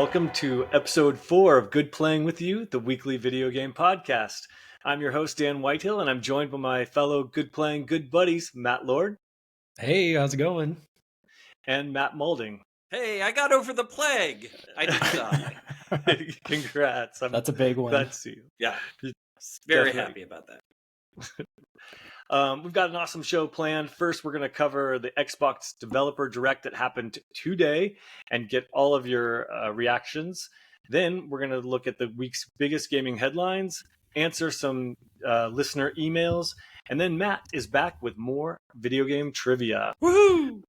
welcome to episode 4 of Good Playing With You, the weekly video game podcast. I'm your host, Dan Whitehill, and I'm joined by my fellow Good Playing Good buddies, Matt Lord. Hey, how's it going? And Matt Maulding. Hey, I got over the plague. I didn't die. Congrats. That's a big one. Glad to see you. Yeah, very Definitely. happy about that. We've got an awesome show planned. First, we're going to cover the Xbox Developer Direct that happened today and get all of your reactions. Then we're going to look at the week's biggest gaming headlines, answer some listener emails, and then Matt is back with more video game trivia. Woohoo!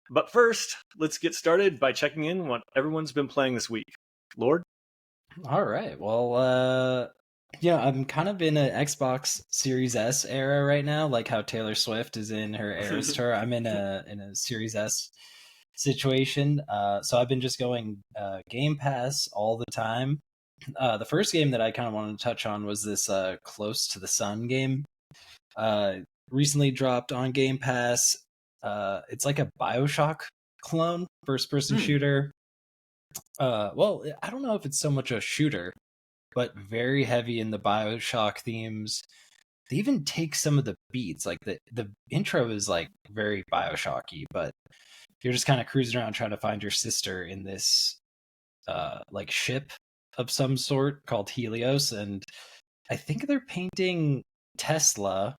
But first, let's get started by checking in what everyone's been playing this week. Lord? All right. Well, I'm kind of in an Xbox Series S era right now, like how Taylor Swift is in her Eras tour. I'm in a Series S situation. So I've been just going Game Pass all the time. The first game that I kind of wanted to touch on was this Close to the Sun game. Recently dropped on Game Pass. It's like a BioShock clone, first-person shooter. Well, I don't know if it's so much a shooter, but very heavy in the BioShock themes. They even take some of the beats, like the intro is like very BioShocky, but you're just kind of cruising around trying to find your sister in this like ship of some sort called Helios, and I think they're painting Tesla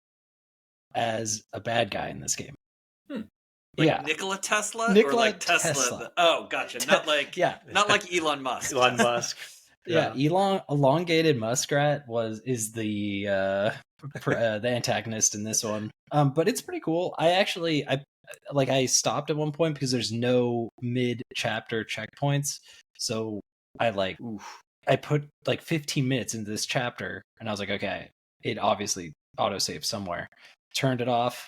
as a bad guy in this game. Like Nikola Tesla? Nikola or like Tesla. Oh, gotcha. Not like not like Elon Musk. Elon Musk. Yeah, elongated muskrat is the antagonist in this one. But it's pretty cool. I stopped at one point because there's no mid-chapter checkpoints. So I put like 15 minutes into this chapter and I was like, okay, it obviously autosaves somewhere. Turned it off.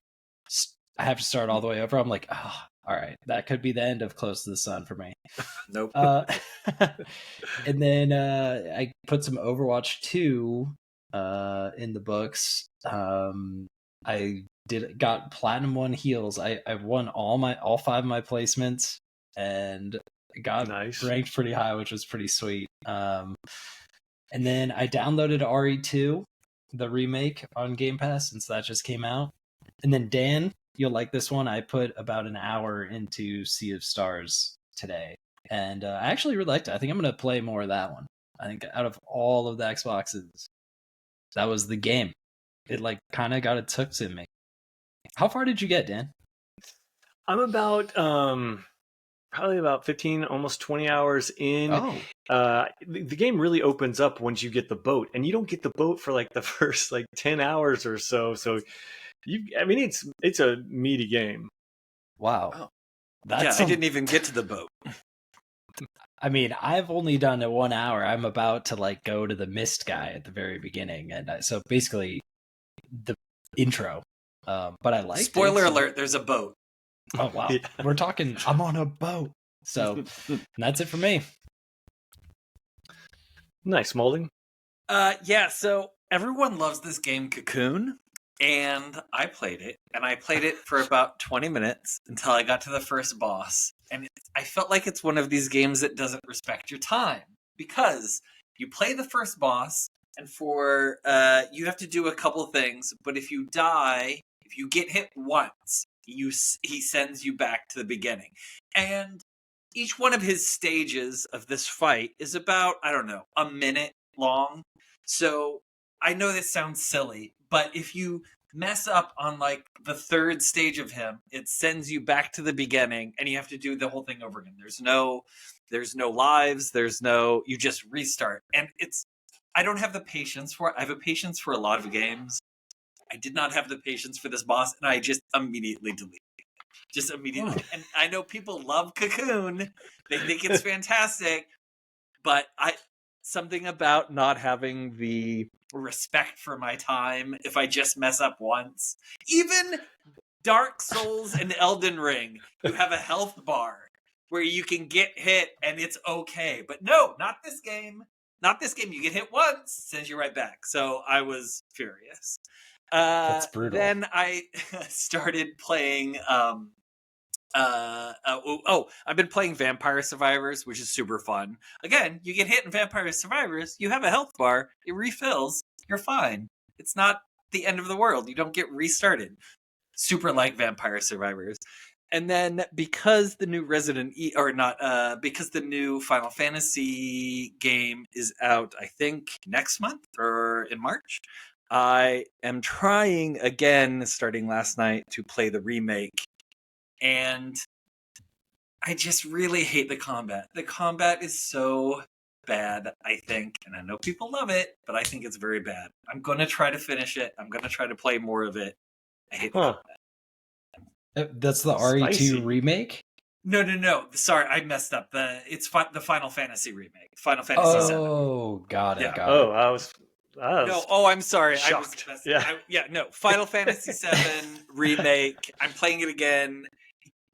I have to start all the way over. I'm like, oh, all right, that could be the end of Close to the Sun for me. Nope. And then I put some Overwatch 2 in the books. I got Platinum 1 heals. I won all 5 of my placements and got ranked pretty high, which was pretty sweet. And then I downloaded RE2, the remake, on Game Pass since that just came out. And then Dan, you'll like this one. I put about an hour into Sea of Stars today, and I actually really liked it. I think I'm going to play more of that one. I think out of all of the Xboxes, that was the game. It kind of got its hooks in me. How far did you get, Dan? I'm about probably about 15, almost 20 hours in. The game really opens up once you get the boat, and you don't get the boat for the first 10 hours or so. So it's a meaty game. Wow. Oh. I didn't even get to the boat. I mean, I've only done it 1 hour. I'm about to go to the mist guy at the very beginning, and so basically the intro. But I like. Spoiler alert: there's a boat. Oh wow, yeah. We're talking. I'm on a boat. So that's it for me. Nice. Maulding. So everyone loves this game, Cocoon. And I played it for about 20 minutes until I got to the first boss. And I felt like it's one of these games that doesn't respect your time. Because you play the first boss, and you have to do a couple things. But if you die, if you get hit once, he sends you back to the beginning. And each one of his stages of this fight is about, I don't know, a minute long. So I know this sounds silly, but if you mess up on the third stage of him, it sends you back to the beginning and you have to do the whole thing over again. There's no lives, you just restart. And I don't have the patience for it. I have a patience for a lot of games. I did not have the patience for this boss, and I just immediately deleted it. Just immediately. Oh. And I know people love Cocoon. They think it's fantastic, but something about not having the respect for my time if I just mess up once. Even Dark Souls and Elden Ring, you have a health bar where you can get hit and it's okay. But no, not this game. Not this game. You get hit once, sends you right back. So I was furious. That's brutal. Then I started playing I've been playing Vampire Survivors, which is super fun. Again, you get hit in Vampire Survivors, you have a health bar, it refills, you're fine. It's not the end of the world. You don't get restarted. Super like Vampire Survivors. And then because the new because the new Final Fantasy game is out, I think next month or in March, I am trying again, starting last night, to play the remake. And I just really hate the combat. The combat is so bad, I think. And I know people love it, but I think it's very bad. I'm going to try to finish it. I'm going to try to play more of it. I hate the combat. That's the RE2 remake? No. Sorry, I messed up. It's the Final Fantasy remake. Final Fantasy VII. Oh, got it. I'm sorry. Shocked. No. Final Fantasy VII remake. I'm playing it again.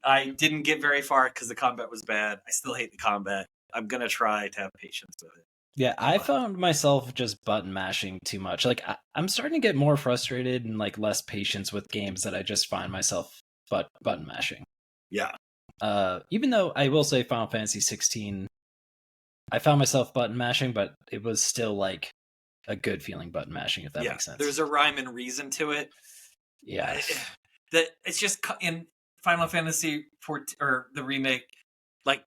I didn't get very far because the combat was bad. I still hate the combat. I'm going to try to have patience with it. Yeah, I found myself just button mashing too much. Like, I'm starting to get more frustrated and like less patience with games that I just find myself button mashing. Yeah. Even though I will say Final Fantasy 16, I found myself button mashing, but it was still like a good feeling button mashing, if that makes sense. There's a rhyme and reason to it. Yeah. It's just in Final Fantasy 14 or the remake, like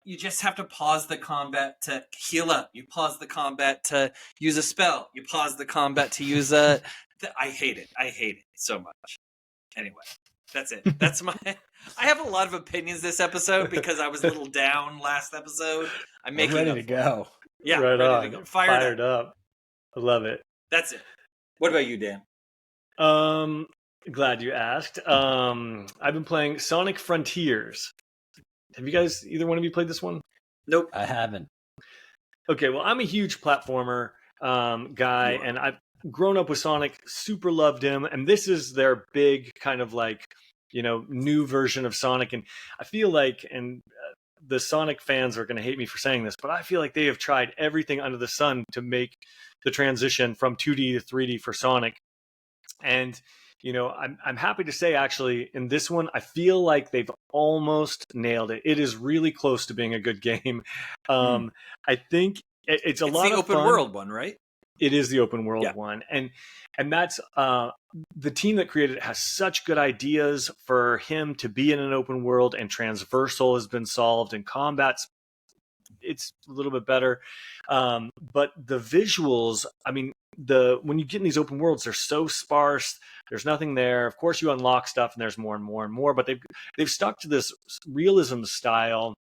you just have to pause the combat to heal up. You pause the combat to use a spell. You pause the combat to use a. I hate it. I hate it so much. Anyway, that's it. That's my. I have a lot of opinions this episode because I was a little down last episode. I'm ready to go. Yeah, right ready on. to go. Fired up. I love it. That's it. What about you, Dan? Glad you asked. I've been playing Sonic Frontiers. Have you guys, either one of you, played this one? Nope. I haven't. Okay, well, I'm a huge platformer guy, and I've grown up with Sonic, super loved him, and this is their big kind of like, new version of Sonic. And I feel like, the Sonic fans are going to hate me for saying this, but I feel like they have tried everything under the sun to make the transition from 2D to 3D for Sonic. And I'm happy to say, actually, in this one, I feel like they've almost nailed it. It is really close to being a good game. I think it's a lot of fun. It's the open world one, right? It is the open world one. And that's the team that created it has such good ideas for him to be in an open world, and transversal has been solved, and combat's it's a little bit better. But the visuals, I mean, when you get in these open worlds, they're so sparse. There's nothing there. Of course, you unlock stuff, and there's more and more and more. But they've stuck to this realism style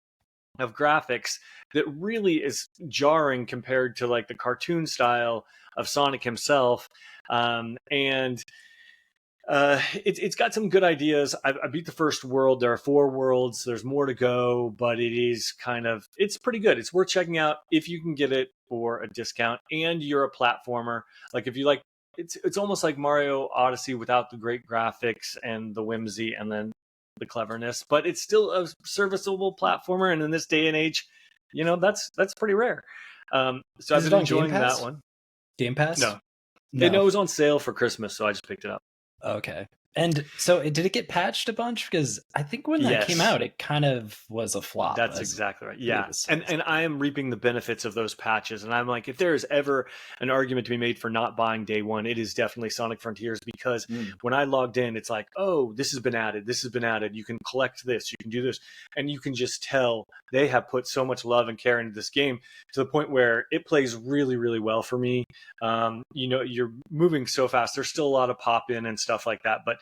of graphics that really is jarring compared to like the cartoon style of Sonic himself. It's got some good ideas. I beat the first world. There are 4 worlds. There's more to go, but it's pretty good. It's worth checking out if you can get it for a discount and you're a platformer. Like if you like, it's almost like Mario Odyssey without the great graphics and the whimsy and then the cleverness, but it's still a serviceable platformer. And in this day and age, that's pretty rare. So I've been enjoying that one. Game Pass? No. It was on sale for Christmas, so I just picked it up. Okay. And so did it get patched a bunch? Because I think when that came out, it kind of was a flop. That's exactly right. Yeah. And I am reaping the benefits of those patches. And I'm like, if there is ever an argument to be made for not buying day one, it is definitely Sonic Frontiers, because when I logged in, it's like, oh, this has been added. This has been added. You can collect this. You can do this. And you can just tell they have put so much love and care into this game to the point where it plays really, really well for me. You're moving so fast. There's still a lot of pop in and stuff like that, but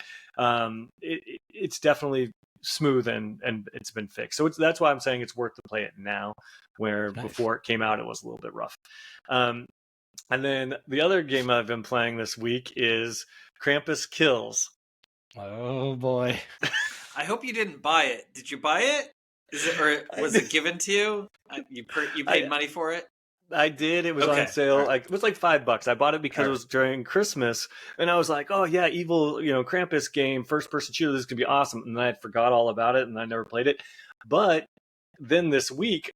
it's definitely smooth and it's been fixed. So that's why I'm saying it's worth to play it now, where before it came out, it was a little bit rough. And then the other game I've been playing this week is Krampus Kills. Oh boy. I hope you didn't buy it. Did you buy it? Or was it given to you? You paid money for it? I did. It was on sale. Right. It was like $5. I bought it because it was during Christmas, and I was like, "Oh yeah, evil, Krampus game, first-person shooter. This could be awesome." And I forgot all about it, and I never played it. But then this week,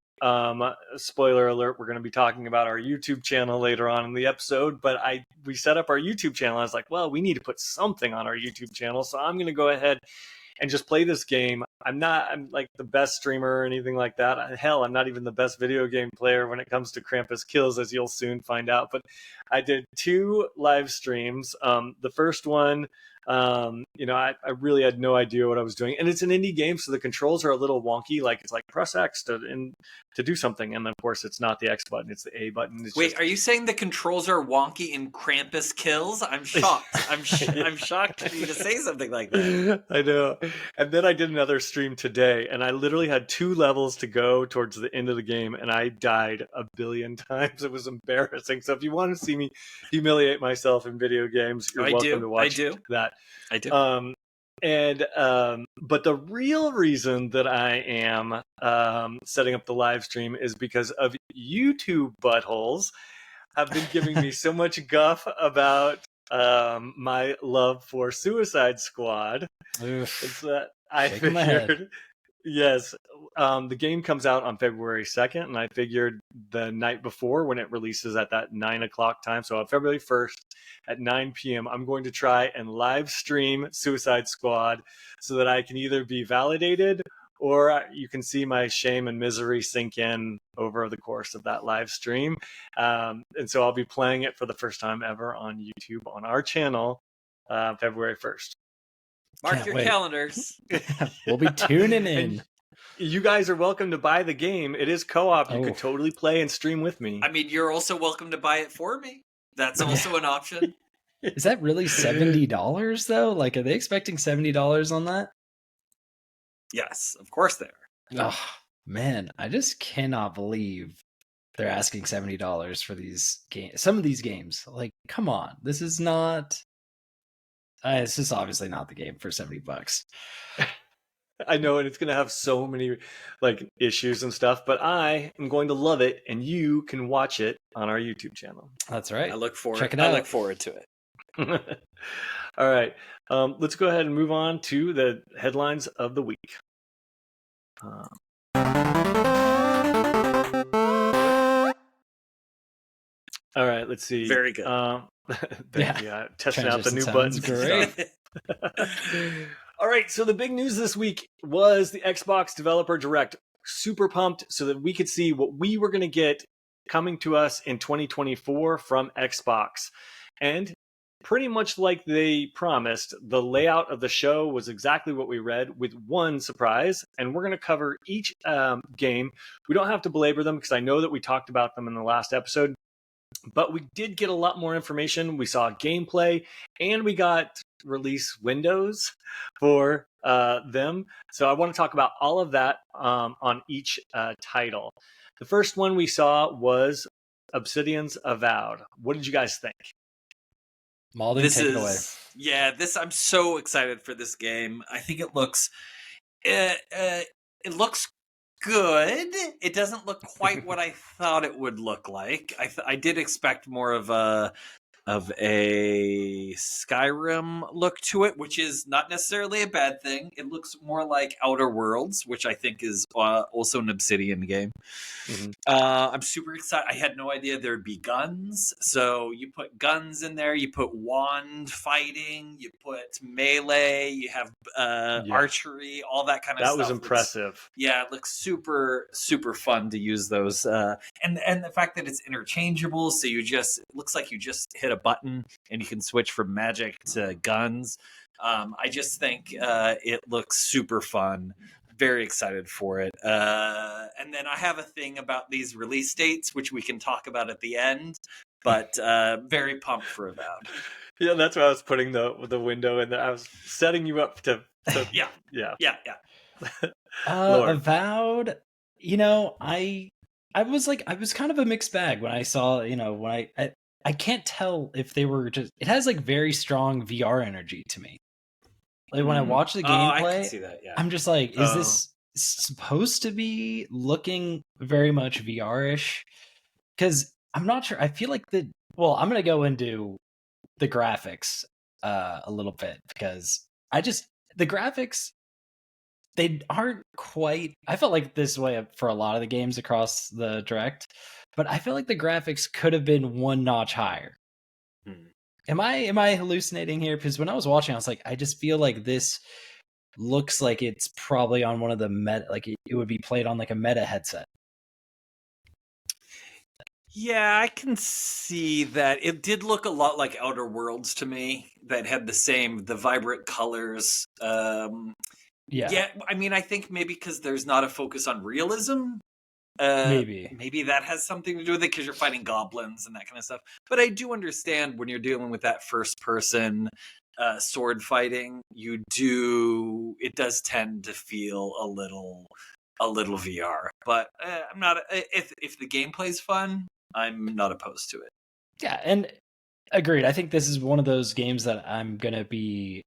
spoiler alert, we're going to be talking about our YouTube channel later on in the episode. But we set up our YouTube channel. I was like, "Well, we need to put something on our YouTube channel, so I'm going to go ahead and just play this game. I'm like the best streamer or anything like that. Hell, I'm not even the best video game player when it comes to Krampus Kills, as you'll soon find out. But I did 2 live streams. The first one, I really had no idea what I was doing, and it's an indie game, so the controls are a little wonky. Like it's like press X to do something, and of course it's not the X button, it's the A button. Wait, are you saying the controls are wonky in Krampus Kills? I'm shocked. I'm shocked for you to say something like that. I know. And then I did another stream today, and I literally had 2 levels to go towards the end of the game, and I died a billion times. It was embarrassing. So if you want to see me humiliate myself in video games, you're welcome to watch that. I do. But the real reason that I am setting up the live stream is because of YouTube buttholes have been giving me so much guff about my love for Suicide Squad. It's that I figured, yes, the game comes out on February 2nd, and I figured the night before when it releases at that 9 o'clock time, so on February 1st at 9 p.m., I'm going to try and live stream Suicide Squad so that I can either be validated or you can see my shame and misery sink in over the course of that live stream. And so I'll be playing it for the first time ever on YouTube on our channel, February 1st. Mark your calendars. We'll be tuning in. And you guys are welcome to buy the game. It is co-op. You could totally play and stream with me. I mean, you're also welcome to buy it for me. That's also an option. Is that really $70 though? Like, are they expecting $70 on that? Yes, of course they are. Oh, man, I just cannot believe they're asking $70 for these games. Some of these games, like, come on, this is not. It's just obviously not the game for $70. I know, and it's going to have so many like issues and stuff, but I am going to love it, and you can watch it on our YouTube channel. That's right. I look forward. Check it out. I look forward to it. All right, let's go ahead and move on to the headlines of the week. All right, let's see. Very good. Thank you. Testing out the new buttons. Great. All right, so the big news this week was the Xbox Developer Direct. Super pumped so that we could see what we were going to get coming to us in 2024 from Xbox. And pretty much like they promised, the layout of the show was exactly what we read, with one surprise. And we're going to cover each game. We don't have to belabor them because I know that we talked about them in the last episode. But we did get a lot more information. We saw gameplay, and we got release windows for them. So I want to talk about all of that on each title. The first one we saw was Obsidian's Avowed. What did you guys think? Maulding, take it away. Yeah, I'm so excited for this game. I think it looks it looks good. It doesn't look quite what I thought it would look like. I did expect more of a Skyrim look to it, which is not necessarily a bad thing. It looks more like Outer Worlds, which I think is also an Obsidian game. Mm-hmm. I'm super excited. I had no idea there'd be guns. So you put guns in there, you put wand fighting, you put melee, you have archery, all that kind of stuff. That was impressive. It looks super, super fun to use those. And the fact that it's interchangeable, so it looks like you just hit a button and you can switch from magic to guns. I just think it looks super fun. Very excited for it. And then I have a thing about these release dates, which we can talk about at the end, but very pumped for Avowed. Yeah, that's why I was putting the window in there. I was setting you up to yeah. Avowed, I was kind of a mixed bag when I saw, when I can't tell if they were just. It has like very strong VR energy to me. Like when I watch the gameplay, I can see that, yeah. I'm just like, is this supposed to be looking very much VR-ish? Because I'm not sure. I feel like I'm going to go into the graphics a little bit, because the graphics, they aren't quite. I felt like this way for a lot of the games across the Direct, but I feel like the graphics could have been one notch higher. Am I hallucinating here? Because when I was watching, I was like, I just feel like this looks like it's probably on one of the meta, like it would be played on like a meta headset. Yeah, I can see that. It did look a lot like Outer Worlds to me, that had the vibrant colors. Yeah, I mean, I think maybe because there's not a focus on realism. Maybe that has something to do with it, because you're fighting goblins and that kind of stuff. But I do understand when you're dealing with that first person sword fighting, it does tend to feel a little VR. But I'm not, if the gameplay's fun, I'm not opposed to it. Yeah, and agreed. I think this is one of those games that I'm gonna be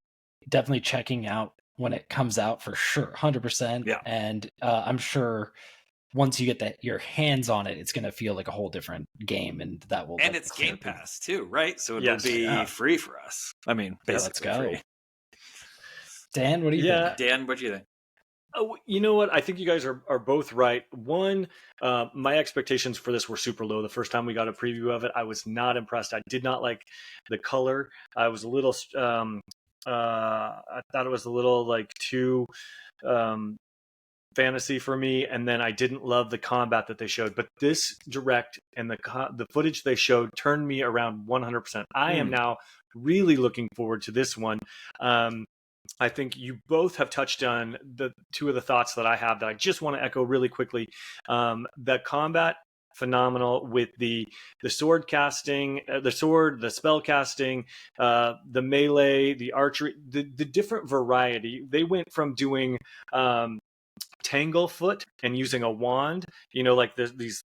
definitely checking out when it comes out for sure, 100%. Yeah. And I'm sure once you get your hands on it, it's gonna feel like a whole different game, and that will. And it's Game Pass too, right? So it'll be free for us. I mean, basically free. Dan, what do you think? Dan, what do you think? Oh, you know what? I think you guys are both right. One, my expectations for this were super low. The first time we got a preview of it, I was not impressed. I did not like the color. I was a little, I thought it was a little like too fantasy for me. And then I didn't love the combat that they showed. But this direct and the footage they showed turned me around 100%. I am now really looking forward to this one. I think you both have touched on the two of the thoughts that I have that I just want to echo really quickly. The combat, phenomenal, with the sword casting, the spell casting, the melee, the archery, the different variety. They went from doing Tanglefoot and using a wand, like these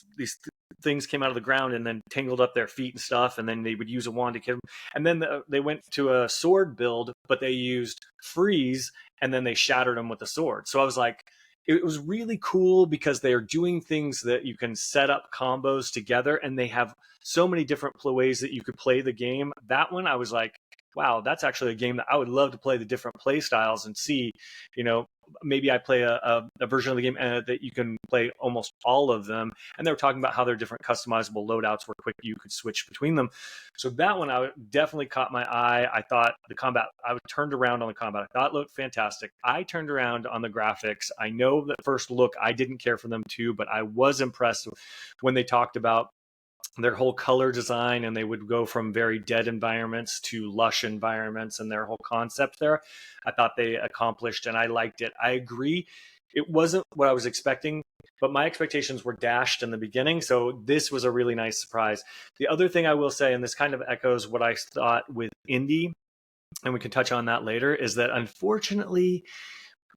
things came out of the ground and then tangled up their feet and stuff, and then they would use a wand to kill them. And then they went to a sword build, but they used freeze, and then they shattered them with the sword. So I was like, it was really cool because they are doing things that you can set up combos together, and they have so many different ways that you could play the game. That one, I was like, wow, that's actually a game that I would love to play the different play styles and see, maybe I play a version of the game that you can play almost all of them. And they were talking about how there are different customizable loadouts where quick you could switch between them. So that one definitely caught my eye. I thought the combat, I turned around on the combat. I thought it looked fantastic. I turned around on the graphics. I know that first look, I didn't care for them too, but I was impressed when they talked about their whole color design, and they would go from very dead environments to lush environments, and their whole concept there, I thought they accomplished, and I liked it. I agree. It wasn't what I was expecting, but my expectations were dashed in the beginning. So this was a really nice surprise. The other thing I will say, and this kind of echoes what I thought with Indie, and we can touch on that later, is that unfortunately,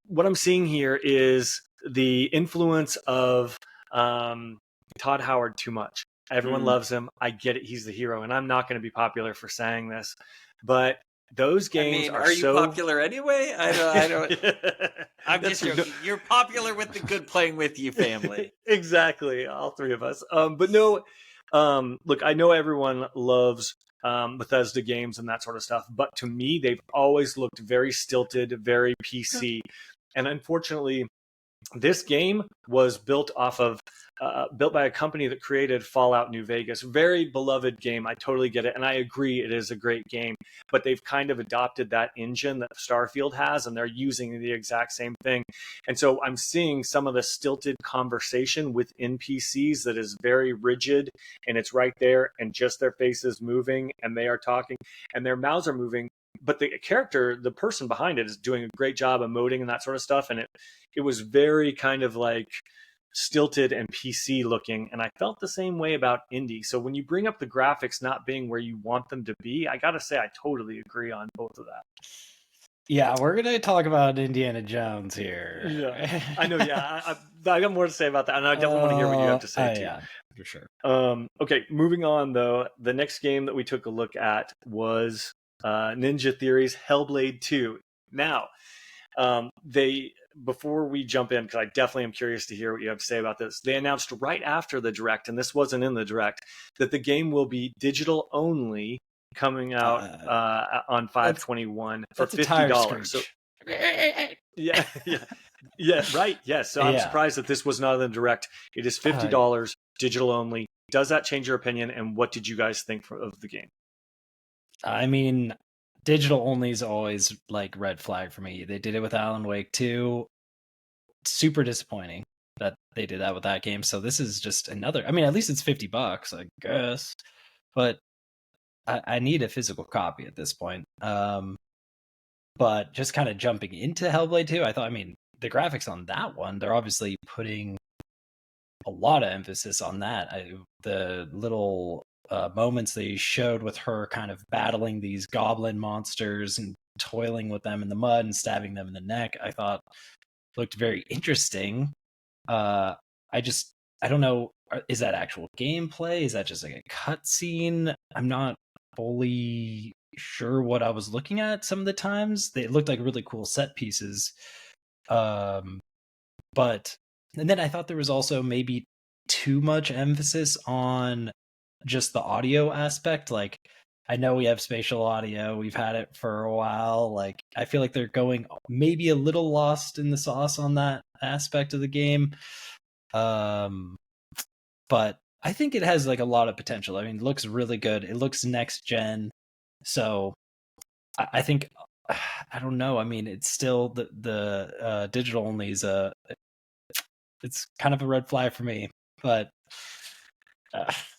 what I'm seeing here is the influence of Todd Howard too much. Everyone loves him. I get it. He's the hero. And I'm not going to be popular for saying this, but those games are you popular anyway? I don't. I'm just joking. You're popular with the Good Playing With You family. Exactly. All three of us. But no, look, I know everyone loves Bethesda games and that sort of stuff, but to me, they've always looked very stilted, very PC. And unfortunately, this game was built by a company that created Fallout New Vegas. Very beloved game. I totally get it. And I agree it is a great game. But they've kind of adopted that engine that Starfield has, and they're using the exact same thing. And so I'm seeing some of the stilted conversation with NPCs that is very rigid, and it's right there, and just their faces moving, and they are talking, and their mouths are moving. But the character, the person behind it, is doing a great job emoting and that sort of stuff. And it was very kind of like stilted and PC looking. And I felt the same way about Indie. So when you bring up the graphics not being where you want them to be, I got to say, I totally agree on both of that. Yeah, we're going to talk about Indiana Jones here. Yeah, I know. Yeah, I got more to say about that. And I definitely want to hear what you have to say too. Yeah, for sure. Okay, moving on though. The next game that we took a look at was Ninja Theory's HellBlade 2. Now, before we jump in, because I definitely am curious to hear what you have to say about this, they announced right after the Direct, and this wasn't in the Direct, that the game will be digital only, coming out on 5/21 for $50. So, yeah, right. Yes. So I'm surprised that this was not in the Direct. It is $50, digital only. Does that change your opinion? And what did you guys think of the game? I mean, digital only is always like red flag for me. They did it with Alan Wake 2. Super disappointing that they did that with that game. So this is just another. I mean, at least it's $50, I guess, but I need a physical copy at this point. But just kind of jumping into Hellblade 2, I thought, I mean, the graphics on that one, they're obviously putting a lot of emphasis on that. The little moments they showed with her kind of battling these goblin monsters and toiling with them in the mud and stabbing them in the neck, I thought looked very interesting. I don't know, is that actual gameplay? Is that just like a cutscene? I'm not fully sure what I was looking at some of the times. They looked like really cool set pieces. But and then I thought there was also maybe too much emphasis on just the audio aspect. Like, I know we have spatial audio, we've had it for a while. Like, I feel like they're going maybe a little lost in the sauce on that aspect of the game. But I think it has like a lot of potential. I mean, it looks really good. It looks next gen. So I think, I don't know. I mean, it's still the digital only is it's kind of a red flag for me, but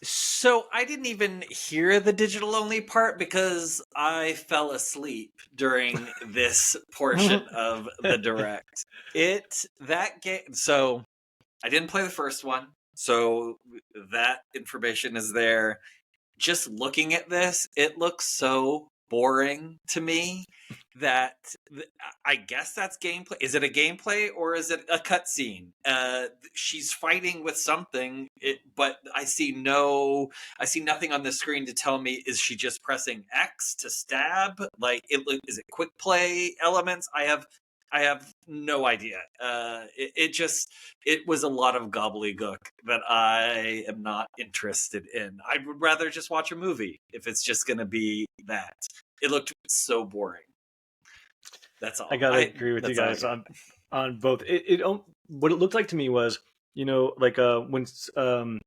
So I didn't even hear the digital only part because I fell asleep during this portion of the direct. That game. So I didn't play the first one, so that information is there. Just looking at this, it looks so boring to me that I guess that's gameplay. Is it a gameplay or is it a cutscene? She's fighting with something, but I see nothing on the screen to tell me, is she just pressing X to stab? Like, is it quick play elements? I have no idea. It was a lot of gobbledygook that I am not interested in. I would rather just watch a movie if it's just going to be that. It looked so boring. That's all. I gotta agree with you guys on both. What it looked like to me was, like when an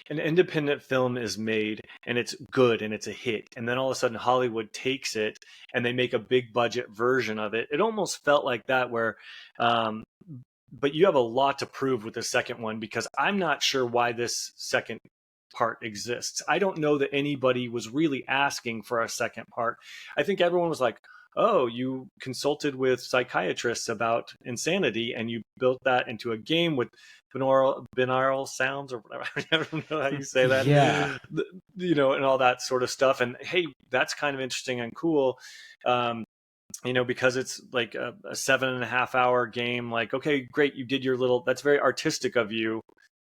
independent film is made and it's good and it's a hit, and then all of a sudden Hollywood takes it and they make a big budget version of it. It almost felt like that, where but you have a lot to prove with the second one, because I'm not sure why this second part exists. I don't know that anybody was really asking for a second part. I think everyone was like, oh, you consulted with psychiatrists about insanity and you built that into a game with binaural sounds, or whatever. I don't know how you say that. Yeah. And all that sort of stuff. And hey, that's kind of interesting and cool. Because it's like a 7.5 hour game. Like, okay, great, you did your little, that's very artistic of you.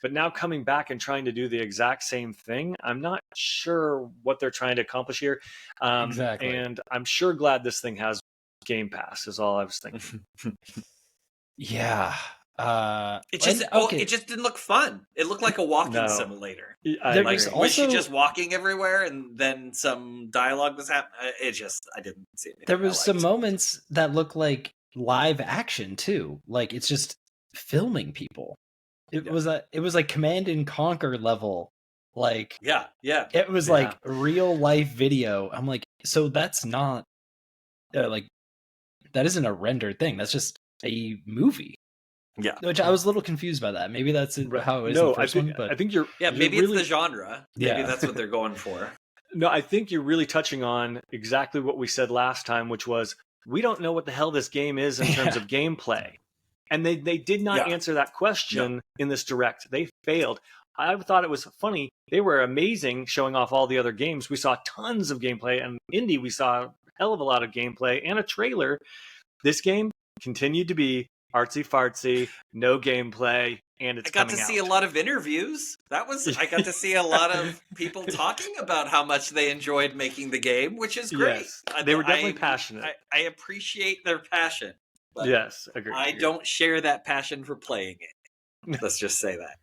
But now coming back and trying to do the exact same thing, I'm not sure what they're trying to accomplish here. Exactly. And I'm sure glad this thing has Game Pass, is all I was thinking. Yeah. It just didn't look fun. It looked like a walking simulator. Was she just walking everywhere and then some dialogue was happening? I didn't see anything. There was some moments that look like live action too. Like, it's just filming people. It was like Command and Conquer level. Like, it was like real life video. I'm like, so that's not like, that isn't a rendered thing. That's just a movie. Yeah, which I was a little confused by that. Maybe that's how it is in the first one. But I think you're maybe really, it's the genre. Maybe that's what they're going for. No, I think you're really touching on exactly what we said last time, which was, we don't know what the hell this game is in terms of gameplay. And they did not answer that question in this direct. They failed. I thought it was funny. They were amazing showing off all the other games. We saw tons of gameplay, and Indie, we saw a hell of a lot of gameplay and a trailer. This game continued to be artsy fartsy, no gameplay, and it's coming out. I got to see a lot of interviews. I got to see a lot of people talking about how much they enjoyed making the game, which is great. Yes, they were definitely passionate. I appreciate their passion. Yes, agreed. I don't share that passion for playing it. Let's just say that.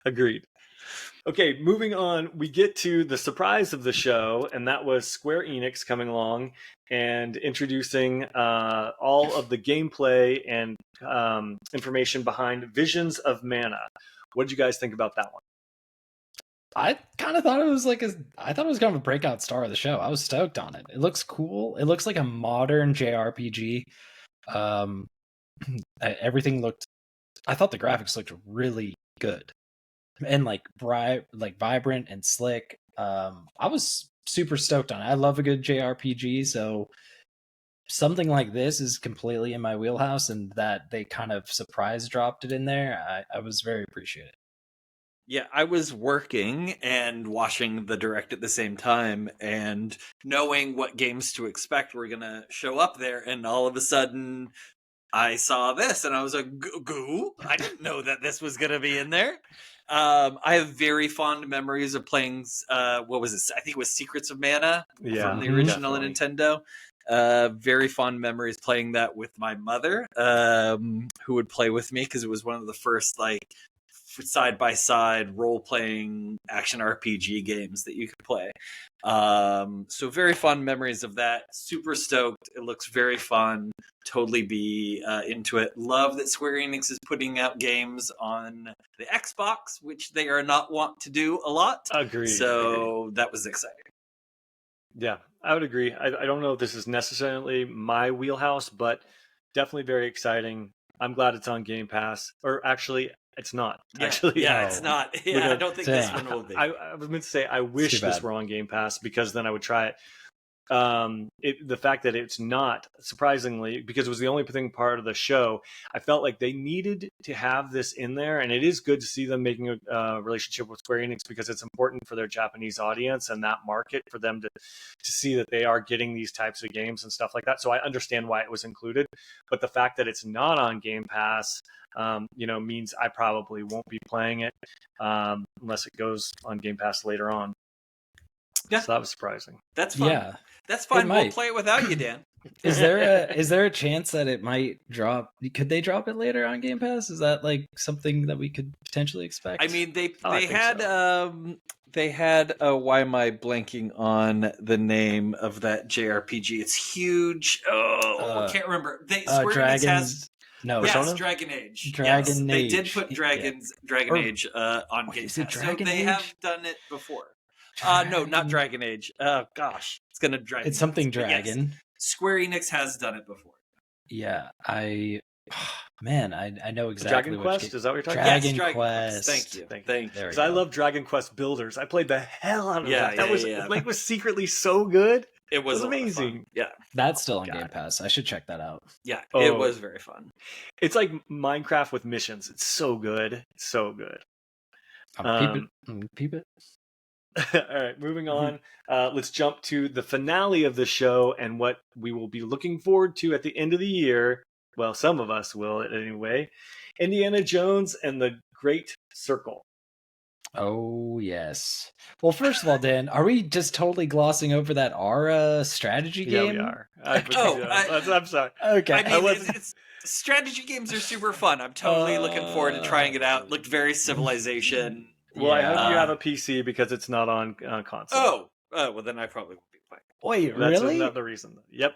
Agreed. Okay, moving on, we get to the surprise of the show, and that was Square Enix coming along and introducing all of the gameplay and information behind Visions of Mana. What did you guys think about that one? I kind of thought it was I thought it was kind of a breakout star of the show. I was stoked on it. It looks cool. It looks like a modern JRPG. Um, everything looked. I thought the graphics looked really good and like bright, like vibrant and slick. I was super stoked on it. I love a good JRPG, so something like this is completely in my wheelhouse, and that they kind of surprise dropped it in there. I was very appreciative. Yeah, I was working and watching the direct at the same time and knowing what games to expect were going to show up there. And all of a sudden, I saw this and I was like, goo, I didn't know that this was going to be in there. I have very fond memories of playing, what was it? I think it was Secrets of Mana from the original Nintendo. Very fond memories playing that with my mother, who would play with me because it was one of the first like side-by-side role-playing action RPG games that you could play. So very fond memories of that. Super stoked. It looks very fun. Totally be into it. Love that Square Enix is putting out games on the Xbox, which they are not wont to do a lot. Agreed. So that was exciting. Yeah, I would agree. I don't know if this is necessarily my wheelhouse, but definitely very exciting. I'm glad it's on Game Pass. Or actually, it's not. Actually, it's not. Yeah, I don't think this one will be. I was meant to say I wish this were on Game Pass because then I would try it. The fact that it's not, surprisingly, because it was the only thing part of the show, I felt like they needed to have this in there, and it is good to see them making a relationship with Square Enix because it's important for their Japanese audience and that market for them to see that they are getting these types of games and stuff like that. So I understand why it was included, but the fact that it's not on Game Pass, means I probably won't be playing it unless it goes on Game Pass later on. Yeah, so that was surprising. That's fine. Yeah, that's fine. We'll play it without you, Dan. Is there a chance that it might drop? Could they drop it later on Game Pass? Is that like something that we could potentially expect? I mean, they had why am I blanking on the name of that JRPG? It's huge. I can't remember. Square Enix has. No, yes, Dragon Age. Dragon Age. They Age. did put Dragon Age on Game Pass. So they have done it before. No, not Dragon Age. Oh gosh, it's gonna drag. It's something Dragon. Yes, Square Enix has done it before. Yeah, I know exactly. Dragon Quest, is that what you're talking about? Dragon Quest. Thank you. Because I love Dragon Quest Builders. I played the hell out of that. That was secretly so good. It was amazing. Yeah, that's still on Game Pass. I should check that out. Yeah, it was very fun. It's like Minecraft with missions. It's so good. So good. Peep it. All right, moving on. Let's jump to the finale of the show and what we will be looking forward to at the end of the year. Well, some of us will anyway. Indiana Jones and the Great Circle. Oh, yes. Well, first of all, Dan, are we just totally glossing over that Aura strategy game? Yeah, we are. I'm sorry. Okay. I mean, strategy games are super fun. I'm totally looking forward to trying it out. Looked very Civilization. Well, I hope you have a PC because it's not on console. Oh, well, then I probably won't be playing. Wait, That's really? another reason. Yep.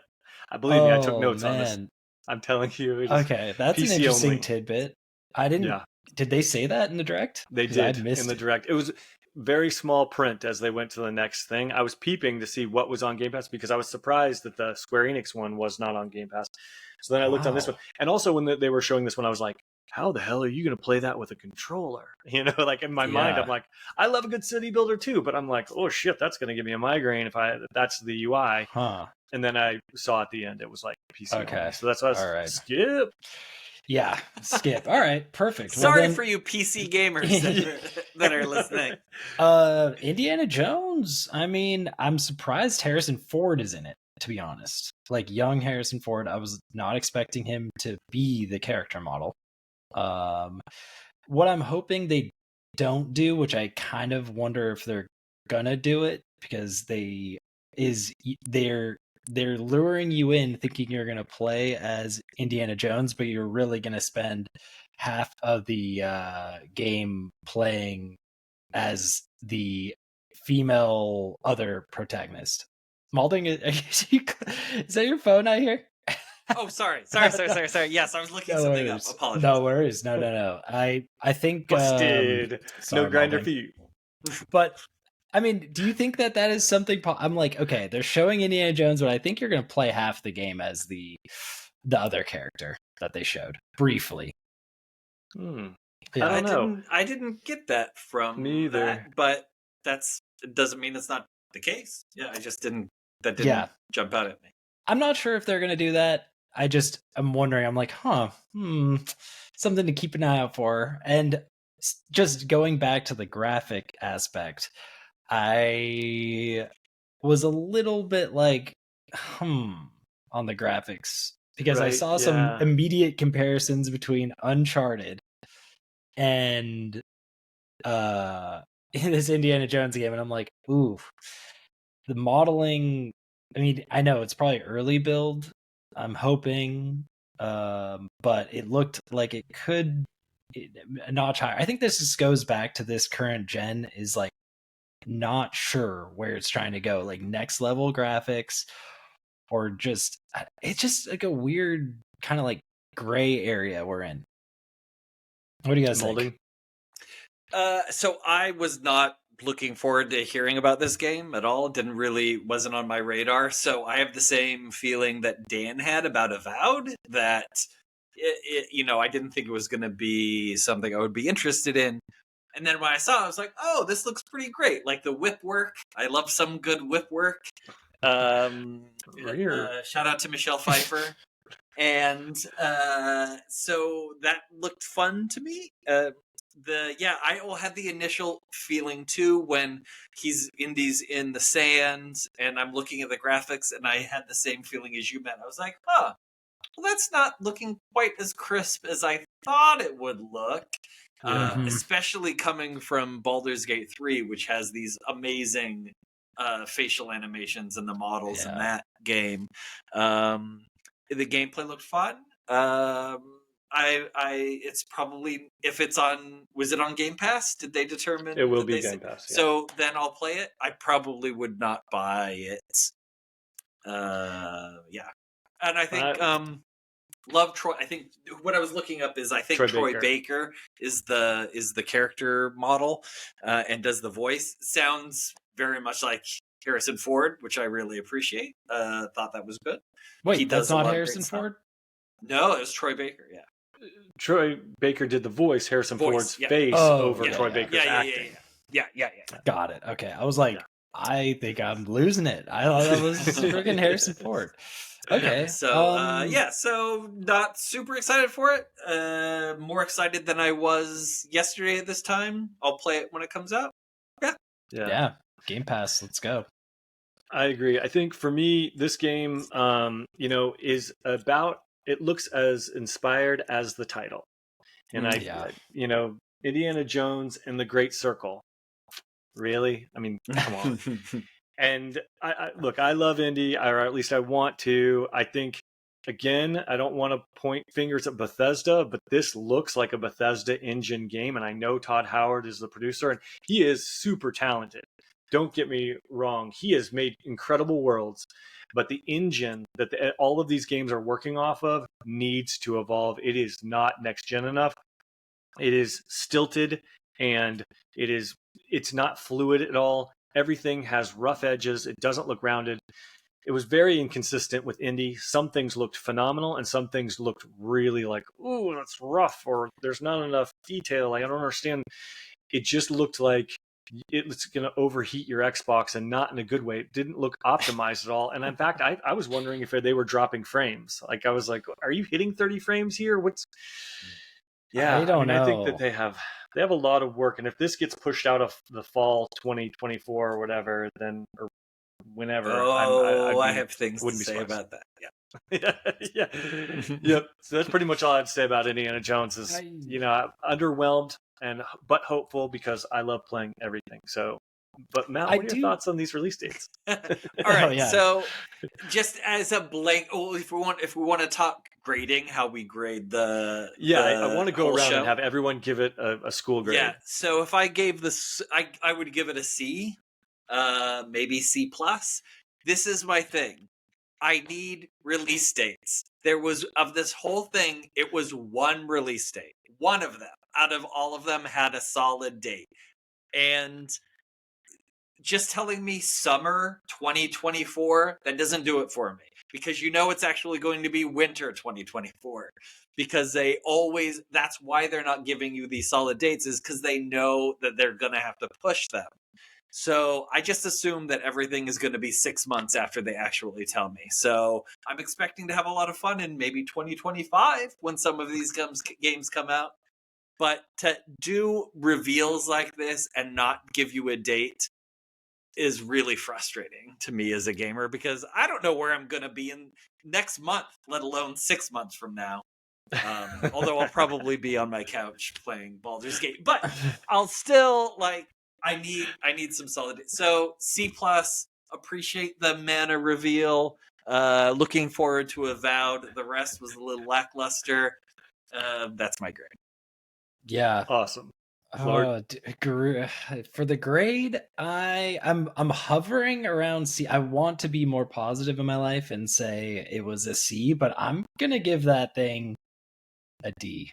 I believe me, I took notes on this. I'm telling you. Okay, that's PC an interesting only. tidbit. I didn't. Yeah. Did they say that in the direct? They did in the direct. It was very small print as they went to the next thing. I was peeping to see what was on Game Pass because I was surprised that the Square Enix one was not on Game Pass. So then I looked on this one. And also when they were showing this one, I was like, how the hell are you going to play that with a controller? Like in my mind, I'm like, I love a good city builder too, but I'm like, oh shit, that's going to give me a migraine if that's the UI. Huh. And then I saw at the end, it was like PC. Okay. Only. So that's why I was skip. Yeah, skip. All right, perfect. Sorry for you PC gamers that are listening. Indiana Jones. I mean, I'm surprised Harrison Ford is in it, to be honest. Like young Harrison Ford, I was not expecting him to be the character model. What I'm hoping they don't do, which I kind of wonder if they're gonna do it, because they're luring you in thinking you're going to play as Indiana Jones, but you're really going to spend half of the game playing as the female other protagonist. Maulding, is that your phone I hear? Oh, sorry. Yes, I was looking something up. Apologies. No worries. No. I think busted. No grinder for you. But I mean, do you think that is something? I'm like, okay, they're showing Indiana Jones, but I think you're going to play half the game as the other character that they showed briefly. I Yeah. don't know. I didn't get that from Me either. that, but it doesn't mean it's not the case. Yeah, I just didn't Yeah. jump out at me. I'm not sure if they're going to do that. I'm wondering. I'm like, something to keep an eye out for. And just going back to the graphic aspect, I was a little bit like, on the graphics because I Right, saw some immediate comparisons between Uncharted and in this Indiana Jones game, and I'm like, ooh, the modeling. I mean, I know it's probably early build. I'm hoping, but it looked like it could a notch higher. I think this just goes back to this current gen is like not sure where it's trying to go, like next level graphics, or just it's just like a weird kind of like gray area we're in. What do you guys Maulding? think? So I was not looking forward to hearing about this game at all. Wasn't on my radar. So I have the same feeling that Dan had about Avowed, that I didn't think it was going to be something I would be interested in. And then when I saw it, I was like, oh, this looks pretty great. Like the whip work. I love some good whip work. Shout out to Michelle Pfeiffer. And so that looked fun to me. I had the initial feeling too when Indy's in the sands and I'm looking at the graphics, and I had the same feeling as you, Matt. I was like, well, that's not looking quite as crisp as I thought it would look. Especially coming from Baldur's Gate 3, which has these amazing facial animations and the models in that game. The gameplay looked fun. It's probably, if it's on, was it on Game Pass? Did they determine? It will be Game Pass. Yeah. So then I'll play it. I probably would not buy it. And I think love Troy. I think what I was looking up is Troy Baker is the character model and does the voice. Sounds very much like Harrison Ford, which I really appreciate. Thought that was good. Wait, that's not Harrison Ford? No, it was Troy Baker. Yeah, Troy Baker did the voice. Harrison Ford's face over Troy Baker's acting. Yeah. Got it. Okay, I was like, I think I'm losing it. I thought that was freaking Harrison Ford. Okay. So so not super excited for it. More excited than I was yesterday at this time. I'll play it when it comes out. Yeah. Game Pass, let's go. I agree. I think for me, this game, is about. It looks as inspired as the title, and Indiana Jones and the Great Circle. Really? I mean, come on. And I love Indy, or at least I want to. I think, again, I don't want to point fingers at Bethesda, but this looks like a Bethesda engine game, and I know Todd Howard is the producer, and he is super talented. Don't get me wrong. He has made incredible worlds, but the engine that all of these games are working off of needs to evolve. It is not next-gen enough. It is stilted, and it's not fluid at all. Everything has rough edges. It doesn't look rounded. It was very inconsistent with Indy. Some things looked phenomenal, and some things looked really like, ooh, that's rough, or there's not enough detail. Like, I don't understand. It just looked like it's going to overheat your Xbox, and not in a good way. It didn't look optimized at all. And in fact, I was wondering if they were dropping frames. Like, I was like, are you hitting 30 frames here? I don't know. I think that they have a lot of work, and if this gets pushed out of the fall 2024 or whatever, then or whenever, I have things to say about that. Yeah. Yep. So that's pretty much all I have to say about Indiana Jones. Is I'm underwhelmed but hopeful because I love playing everything. So, but Matt, what are your thoughts on these release dates? All right. So, just as a blank, if we want to talk grading, how we grade the I want to go around show. And have everyone give it a school grade. Yeah. So if I gave this, I would give it a C, maybe C plus. This is my thing. I need release dates. There was, of this whole thing, it was one release date. One of them out of all of them had a solid date, and just telling me summer 2024, that doesn't do it for me. Because it's actually going to be winter 2024. Because that's why they're not giving you these solid dates, is because they know that they're going to have to push them. So I just assume that everything is going to be 6 months after they actually tell me. So I'm expecting to have a lot of fun in maybe 2025 when some of these games come out. But to do reveals like this and not give you a date is really frustrating to me as a gamer, because I don't know where I'm going to be in next month, let alone 6 months from now. Although I'll probably be on my couch playing Baldur's Gate, but I'll still I need some solid. So C+, appreciate the mana reveal. Looking forward to Avowed. The rest was a little lackluster. That's my grade. Yeah. Awesome. Lord. For the grade, I'm hovering around C. I want to be more positive in my life and say it was a C, but I'm gonna give that thing a D.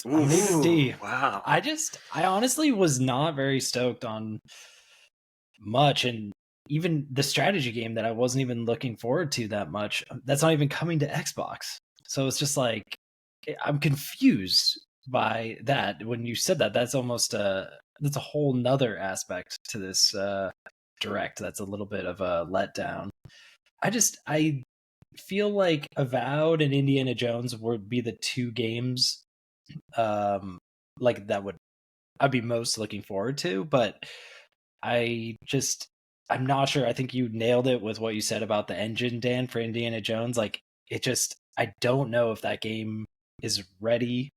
I'm gonna give it a D. Wow. I honestly was not very stoked on much, and even the strategy game that I wasn't even looking forward to that much, that's not even coming to Xbox. So it's just like, I'm confused by that. When you said that, that's almost that's a whole nother aspect to this direct. That's a little bit of a letdown. I feel like Avowed and Indiana Jones would be the two games like that I'd be most looking forward to, but I'm not sure. I think you nailed it with what you said about the engine, Dan, for Indiana Jones. Like, I don't know if that game is ready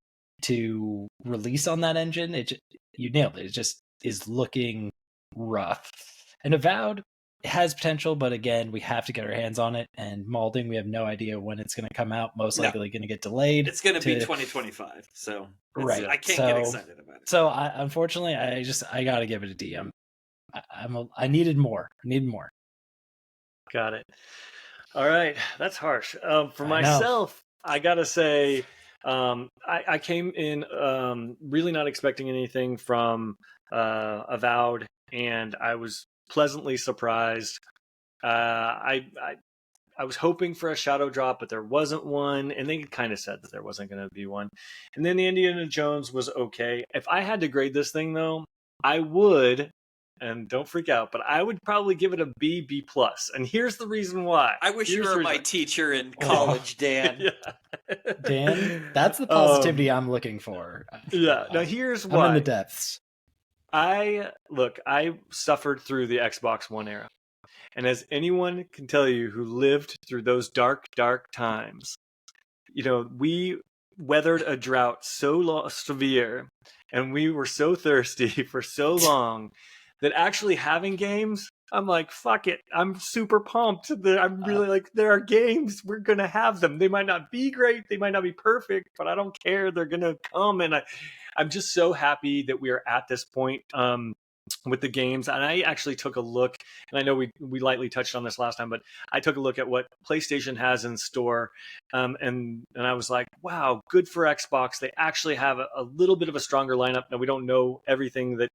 to release on that engine. You nailed it. It just is looking rough. And Avowed has potential, but again, we have to get our hands on it. And Maulding, we have no idea when it's going to come out. Most likely going to get delayed. It's going to be 2025. So right, I can't get excited about it. So unfortunately, I got to give it a D. I needed more. Got it. All right, that's harsh. For myself, I gotta say, I came in really not expecting anything from Avowed, and I was pleasantly surprised. I was hoping for a shadow drop, but there wasn't one, and they kind of said that there wasn't going to be one. And then the Indiana Jones was okay. If I had to grade this thing, though, I would. And don't freak out, but I would probably give it a B plus. And here's the reason why. I wish you were my teacher in college, Dan. Yeah. Dan, that's the positivity I'm looking for. Yeah. Now here's why. I'm in the depths. I suffered through the Xbox One era. And as anyone can tell you who lived through those dark, dark times, we weathered a drought so severe, and we were so thirsty for so long that actually having games, I'm like, fuck it. I'm super pumped. I'm really like, there are games. We're going to have them. They might not be great. They might not be perfect, but I don't care. They're going to come. And I'm just so happy that we are at this point with the games. And I actually took a look, and I know we lightly touched on this last time, but I took a look at what PlayStation has in store. And I was like, wow, good for Xbox. They actually have a little bit of a stronger lineup. Now, we don't know everything that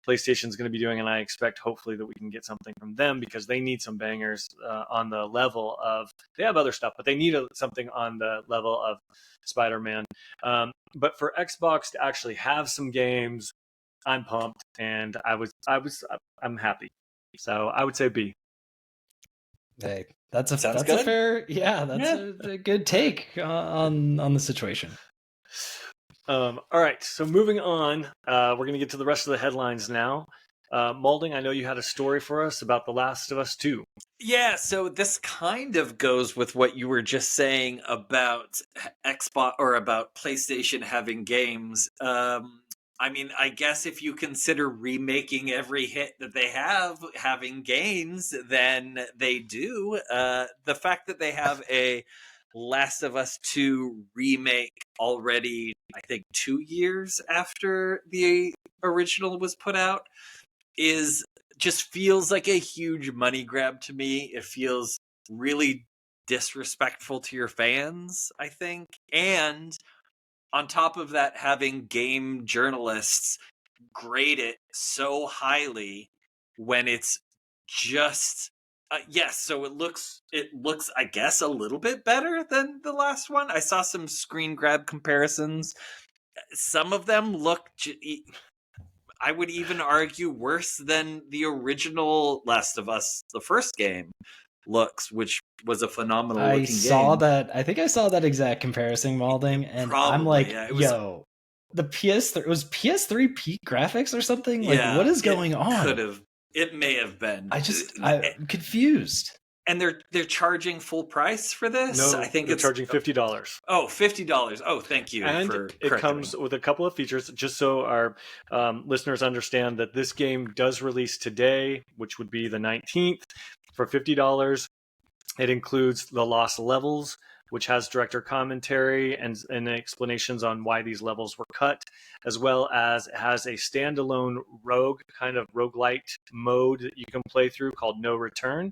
PlayStation is going to be doing, and I expect hopefully that we can get something from them, because they need some bangers on the level of, they have other stuff, but they need something on the level of Spider-Man. But for Xbox to actually have some games, I'm pumped, and I'm happy. So I would say B. Hey, that's a fair, a good take on the situation. All right, so moving on, we're going to get to the rest of the headlines now. Maulding, I know you had a story for us about The Last of Us 2. Yeah, so this kind of goes with what you were just saying about Xbox or about PlayStation having games. I mean, I guess if you consider remaking every hit that they have having games, then they do. The fact that they have a Last of Us 2 remake already, I think 2 years after the original was put out, just feels like a huge money grab to me. It feels really disrespectful to your fans, I think. And on top of that, having game journalists grade it so highly when it's just yes, so it looks I guess a little bit better than the last one. I saw some screen grab comparisons. Some of them look I would even argue worse than the original Last of Us, the first game looks, which was a phenomenal looking game. I think I saw that exact comparison, Maulding, and I'm Probably, like, yeah, it was- yo, the PS3 was PS3 peak graphics or something? Yeah, like, what is going on? It may have been. I'm confused. And they're charging full price for this? No, I think they're it's charging $50. Oh, $50. Oh, thank you. And for it comes with a couple of features, just so our listeners understand that this game does release today, which would be the 19th, for $50. It includes the Lost Levels, which has director commentary and explanations on why these levels were cut, as well as it has a standalone rogue, kind of roguelite mode that you can play through called No Return.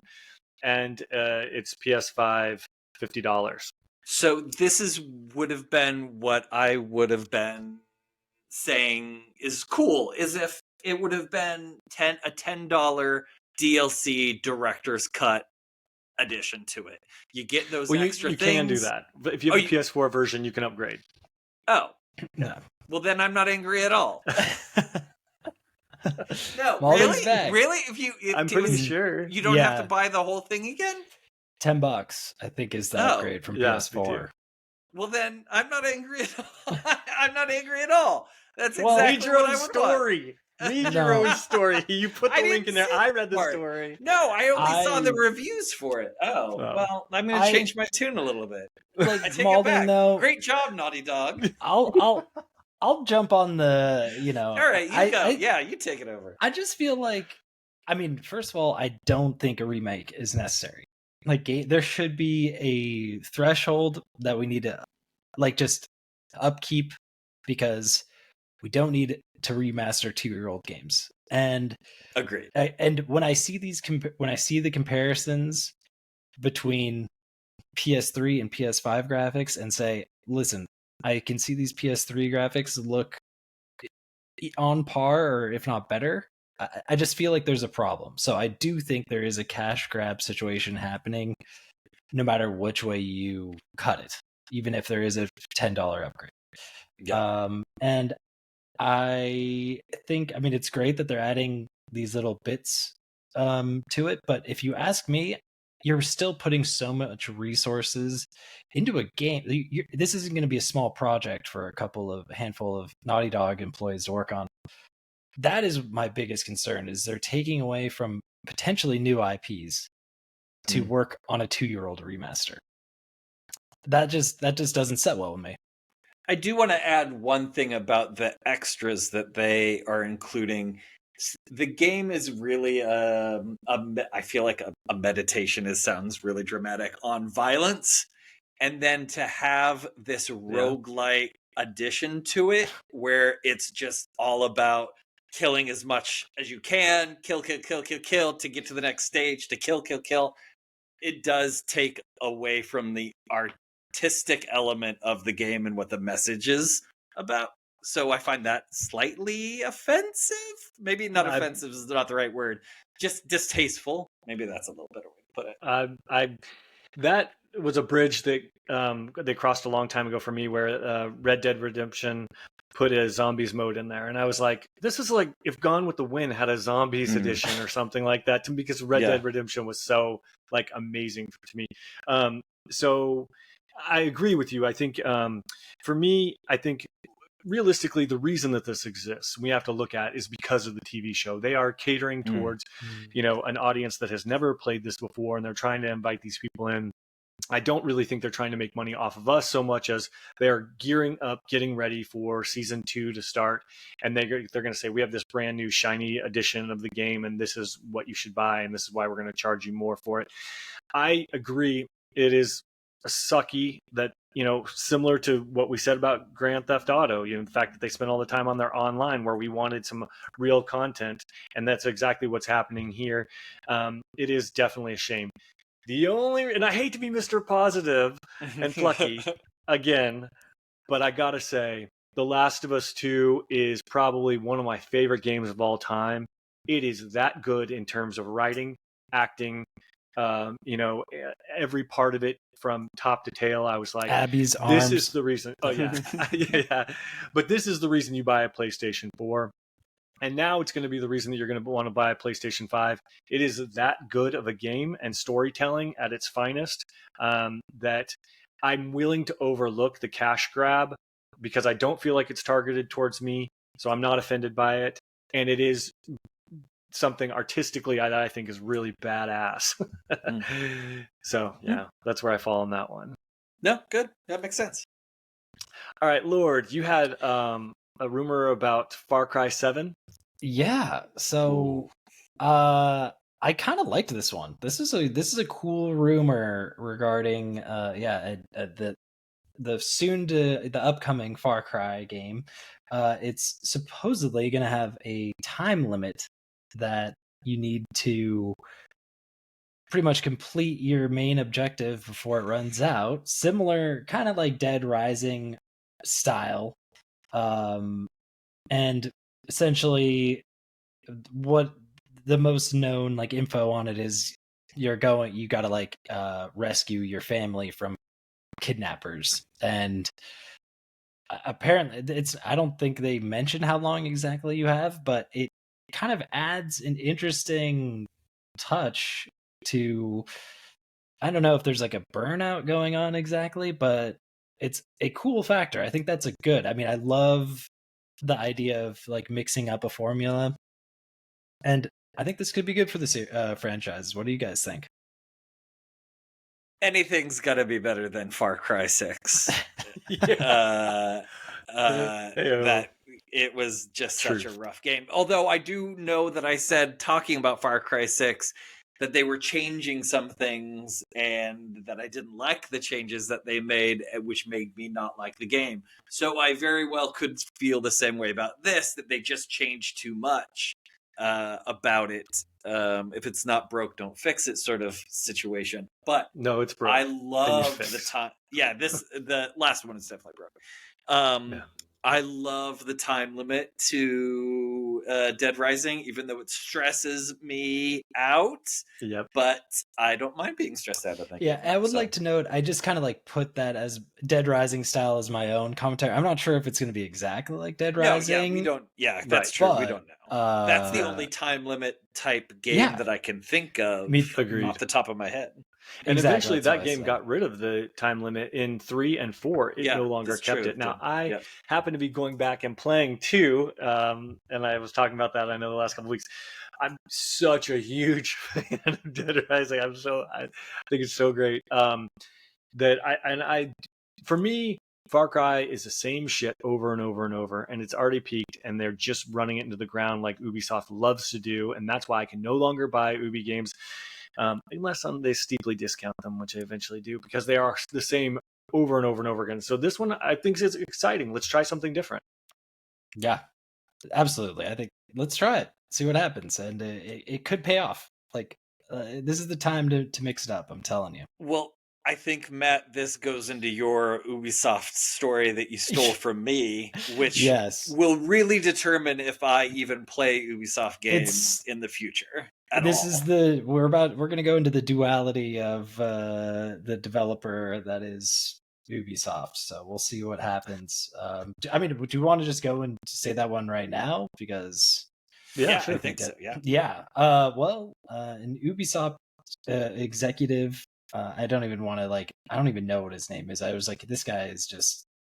And it's PS5, $50. So this would have been what I would have been saying is cool, is if it would have been a $10 DLC director's cut addition to it. You get those extra you things. can do that. But if you have a PS4 version, you can upgrade. Oh. No. Well, then I'm not angry at all. No, Maulding's back. Really? I'm pretty sure. You don't have to buy the whole thing again? $10, I think, is the upgrade from PS4. Well, then I'm not angry at all. I'm not angry at all. That's exactly read your what own I would story. Read your own story. You put the link in there. I read the story. No, I only saw the reviews for it. Oh, well, I'm going to change my tune a little bit. Like, I take Maulding, it back. though, Great job, Naughty Dog. I'll jump on the, All right, you go. Yeah, you take it over. I just feel like, I mean, first of all, I don't think a remake is necessary. Like, there should be a threshold that we need to, like, just upkeep, because we don't need to remaster 2-year-old games. And agreed. And when I see the comparisons between PS3 and PS5 graphics, and say, listen, I can see these PS3 graphics look on par, or if not better. I just feel like there's a problem. So I do think there is a cash grab situation happening, no matter which way you cut it, even if there is a $10 upgrade. Yeah. And I think, I mean, it's great that they're adding these little bits to it, but if you ask me, you're still putting so much resources into a game. This isn't going to be a small project for a handful of Naughty Dog employees to work on. That is my biggest concern, is they're taking away from potentially new IPs to work on a 2-year-old remaster. That just doesn't set well with me. I do want to add one thing about the extras that they are including. The game is really I feel like a meditation. It sounds really dramatic on violence, and then to have this roguelike addition to it, where it's just all about killing as much as you can, kill to get to the next stage, to kill. It does take away from the artistic element of the game and what the message is about. So I find that slightly offensive. Maybe not offensive is not the right word. Just distasteful. Maybe that's a little better way to put it. That was a bridge that they crossed a long time ago for me, where Red Dead Redemption put a zombies mode in there, and I was like, this is like if Gone with the Wind had a zombies edition or something like that, because Red Dead Redemption was so like amazing to me. So I agree with you. I think for me, I think realistically, the reason that this exists, we have to look at, is because of the TV show. They are catering towards, an audience that has never played this before, and they're trying to invite these people in. I don't really think they're trying to make money off of us so much as they're gearing up, getting ready for season 2 to start. And they're going to say, we have this brand new shiny edition of the game, and this is what you should buy, and this is why we're going to charge you more for it. I agree. It is sucky that, similar to what we said about Grand Theft Auto, the fact that they spent all the time on their online, where we wanted some real content, and that's exactly what's happening here. It is definitely a shame. And I hate to be Mr. Positive and plucky again, but I gotta say, The Last of Us 2 is probably one of my favorite games of all time. It is that good in terms of writing, acting, every part of it from top to tail. I was like, Abby's this arms. is the reason. Oh yeah. Yeah. But this is the reason you buy a PlayStation 4. And now it's going to be the reason that you're going to want to buy a PlayStation 5. It is that good of a game and storytelling at its finest, that I'm willing to overlook the cash grab because I don't feel like it's targeted towards me. So I'm not offended by it. And it is something artistically I think is really badass. So yeah, that's where I fall on that one. No, good. That makes sense. All right, Lord, you had a rumor about Far Cry 7. Yeah. So I kind of liked this one. This is a cool rumor regarding the upcoming Far Cry game. It's supposedly going to have a time limit that you need to pretty much complete your main objective before it runs out. Similar, kind of like Dead Rising style. And essentially what the most known like info on it is you gotta like rescue your family from kidnappers. And apparently I don't think they mentioned how long exactly you have, but it kind of adds an interesting touch to, I don't know if there's like a burnout going on exactly, but it's a cool factor. I think that's a good. I mean, I love the idea of like mixing up a formula, and I think this could be good for the franchise. What do you guys think? Anything's got to be better than Far Cry 6. That it was just such a rough game. Although I do know that I said, talking about Far Cry 6, that they were changing some things and that I didn't like the changes that they made, which made me not like the game. So I very well could feel the same way about this, that they just changed too much about it. If it's not broke, don't fix it sort of situation. But no, it's broke. I love the time. Yeah, the last one is definitely broke. I love the time limit to Dead Rising, even though it stresses me out. Yep. But I don't mind being stressed out of that. Yeah, I would like to note, I just kind of like put that as Dead Rising style as my own commentary. I'm not sure if it's going to be exactly like Dead Rising. No, yeah, we don't. Yeah, that's true. But, we don't know. That's the only time limit type game that I can think of off the top of my head. And eventually that game got rid of the time limit in 3 and 4. It no longer kept it. Now, I happen to be going back and playing 2, and I was talking about that, I know, the last couple of weeks. I'm such a huge fan of Dead Rising. I think it's so great. For me, Far Cry is the same shit over and over and over, and it's already peaked, and they're just running it into the ground like Ubisoft loves to do, and that's why I can no longer buy Ubi games. Unless they steeply discount them, which I eventually do, because they are the same over and over and over again. So this one, I think, is exciting. Let's try something different. Yeah, absolutely. I think let's try it, see what happens, and it could pay off. Like this is the time to mix it up. I'm telling you. Well, I think, Matt, this goes into your Ubisoft story that you stole from me, which will really determine if I even play Ubisoft games in the future. We're going to go into the duality of the developer that is Ubisoft. So we'll see what happens. I mean, do you want to just go and say that one right now? Because I think so. Yeah. Yeah. An Ubisoft executive. I don't even want to I don't even know what his name is. I was like, this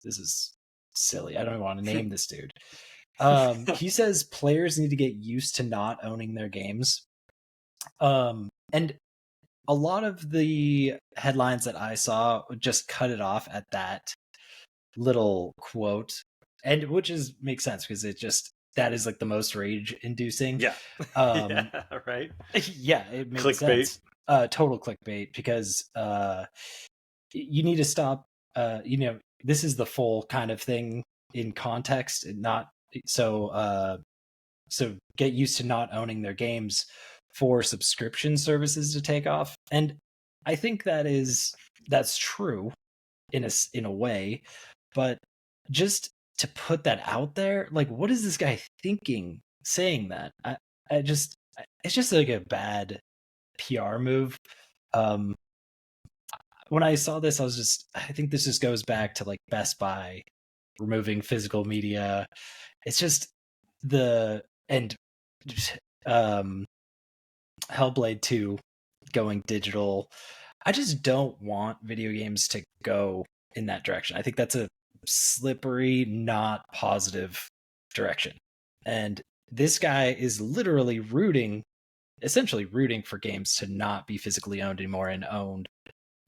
is silly. I don't even want to name this dude. He says players need to get used to not owning their games. And a lot of the headlines that I saw just cut it off at that little quote, and which makes sense because that is like the most rage inducing. Yeah. Right. Yeah, it makes sense. Total clickbait, because you need to stop. This is the full kind of thing in context, and not so get used to not owning their games for subscription services to take off. And I think that's true in a way, but just to put that out there, like, what is this guy thinking saying that? It's just like a bad PR move. When I saw this, I think this just goes back to like Best Buy removing physical media. It's just HellBlade 2 going digital. I just don't want video games to go in that direction. I think that's a slippery, not positive direction. And this guy is literally essentially rooting for games to not be physically owned anymore and owned.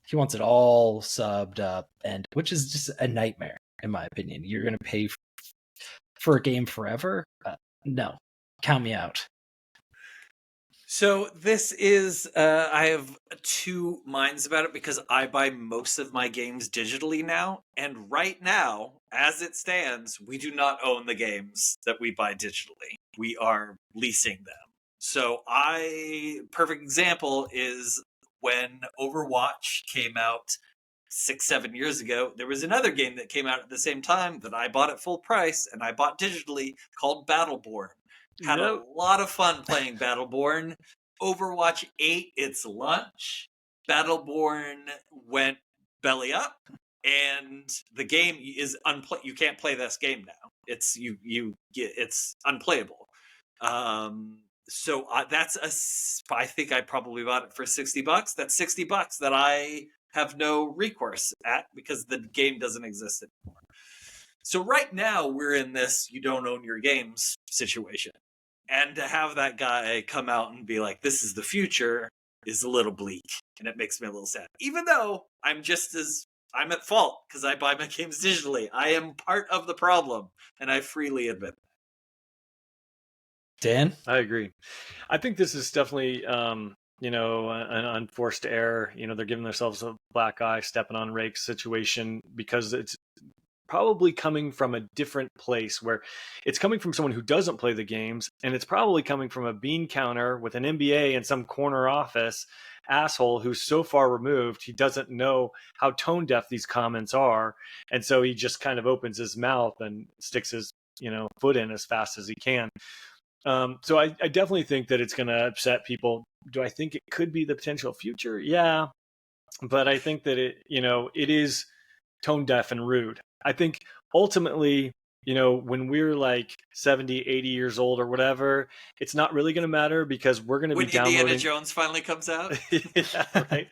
He wants it all subbed up, and which is just a nightmare, in my opinion. You're going to pay for a game forever? No. Count me out. So this is, I have two minds about it because I buy most of my games digitally now. And right now, as it stands, we do not own the games that we buy digitally. We are leasing them. So perfect example is when Overwatch came out 6-7 years ago, there was another game that came out at the same time that I bought at full price and I bought digitally called Battleborn. Had a lot of fun playing Battleborn. Overwatch ate its lunch. Battleborn went belly up, and the game is you can't play this game now. It's it's unplayable. So I think I probably bought it for $60. That's $60 that I have no recourse at because the game doesn't exist anymore. So right now we're in this you don't own your games situation. And to have that guy come out and be like, this is the future, is a little bleak. And it makes me a little sad. Even though I'm at fault because I buy my games digitally. I am part of the problem. And I freely admit that. Dan? I agree. I think this is definitely, an unforced error. They're giving themselves a black eye, stepping on rakes situation because it's probably coming from a different place where it's coming from someone who doesn't play the games, and it's probably coming from a bean counter with an MBA in some corner office asshole who's so far removed he doesn't know how tone deaf these comments are, and so he just kind of opens his mouth and sticks his foot in as fast as he can. So I definitely think that it's going to upset people. Do I think it could be the potential future? Yeah, but I think that it is tone deaf and rude. I think ultimately, when we're like 70, 80 years old or whatever, it's not really going to matter because we're going to be downloading. When Indiana Jones finally comes out. Yeah, right.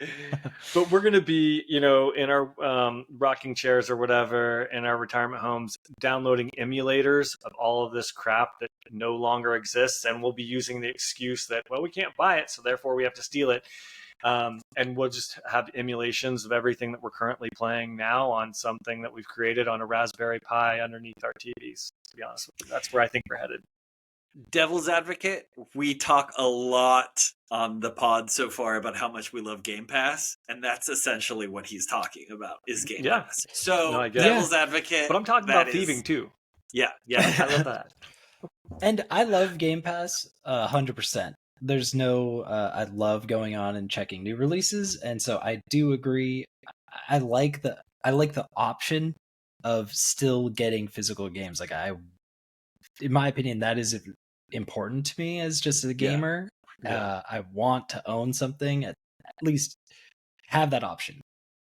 But we're going to be, in our rocking chairs or whatever, in our retirement homes, downloading emulators of all of this crap that no longer exists. And we'll be using the excuse that, well, we can't buy it, so therefore we have to steal it. And we'll just have emulations of everything that we're currently playing now on something that we've created on a Raspberry Pi underneath our TVs, to be honest with you. That's where I think we're headed. Devil's advocate, we talk a lot on the pod so far about how much we love Game Pass, and that's essentially what he's talking about is Game Pass. So, Devil's advocate. But I'm talking about thieving too. Yeah. I love that. And I love Game Pass 100%. There's no I love going on and checking new releases, and so I do agree. I like the option of still getting physical games. Like in my opinion, that is important to me as just a gamer. Yeah. I want to own something, at least have that option.